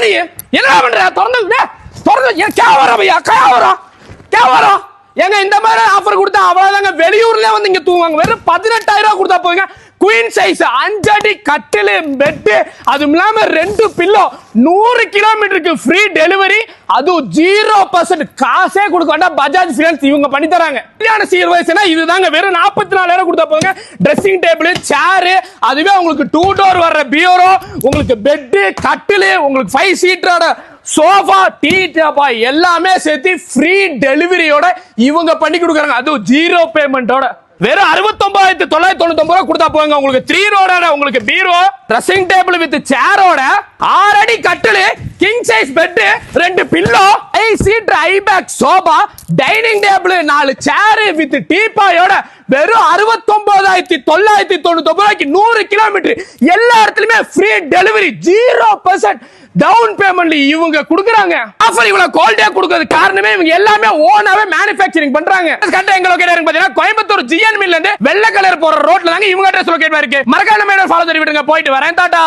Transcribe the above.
நீ என்ன பண்ற? திறந்து ஏங்க இந்த மாதிரி ஆஃபர் கொடுத்தா அவ்வளவுதாங்க. வெளியூர்ல வந்து இங்க தூங்குவாங்க. வெறும் 18,000 ரூபாய் கொடுத்தா போதுங்க. குயின் சைஸ் 5 அடி கட்டிலு பெட், அதுவும் இல்லாம 2 பில்லோ, 100 கிலோமீட்டருக்கு ஃப்ரீ டெலிவரி, அது 0% காசே கொடுக்க வேண்டாம். பஜாஜ் ஃபினான்ஸ் இவங்க பண்ணி தராங்க. கல்யாண சீர்வரிசைனா இதுதாங்க. வெறும் 44,000 கொடுத்தா போதுங்க. ட்ரெஸ்ஸிங் டேபிள், சேர், அதுவே உங்களுக்கு 2 டோர் வர்ற பியூரோ, உங்களுக்கு பெட், கட்டிலு, உங்களுக்கு 5 சீட்டரோட சோஃபா, டீ டப்பா எல்லாமே சேர்த்து ஃப்ரீ டெலிவரியோட இவங்க பண்ணி கொடுக்குறாங்க. அது 0 பேமெண்டோட. வெறும் 69,999 கொடுத்தா போங்க. உங்களுக்கு 3 ரோட உங்களுக்கு பீரோ, ட்ரெஸ்ஸிங் டேபிள் வித் சேரோட, 6 அடி கட்டிலு, king size bed, 2 pillow, 5 seater high back sofa, dining table, 4 chair with டீபாயோட வெறும் 69,999 ரூபாய்க்கு 100 கிலோமீட்டர் எல்லா இடத்துலயுமே ஃப்ரீ டெலிவரி, 0% டவுன் பேமெண்ட் இவங்க கொடுக்குறாங்க. ஆஃபர் இவ்வளவு குவாலிட்டியா கொடுக்கிறது காரணமே இவங்க எல்லாமே ஓனாவே மேனுஃபேக்சரிங் பண்றாங்க. கரெக்ட்டா எங்க லொகேட் இருக்கு பாத்தீங்கன்னா கோயம்புத்தூர் ஜிஎன் மில்ல இருந்து வெள்ளை கலர் போற ரோட்ல தாங்க இவங்க அட்ரஸ் லொகேட் இருக்கு. மறக்காம ஃபாலோ பண்ணி விடுங்க. போயிட்டு வரேன். டாடா.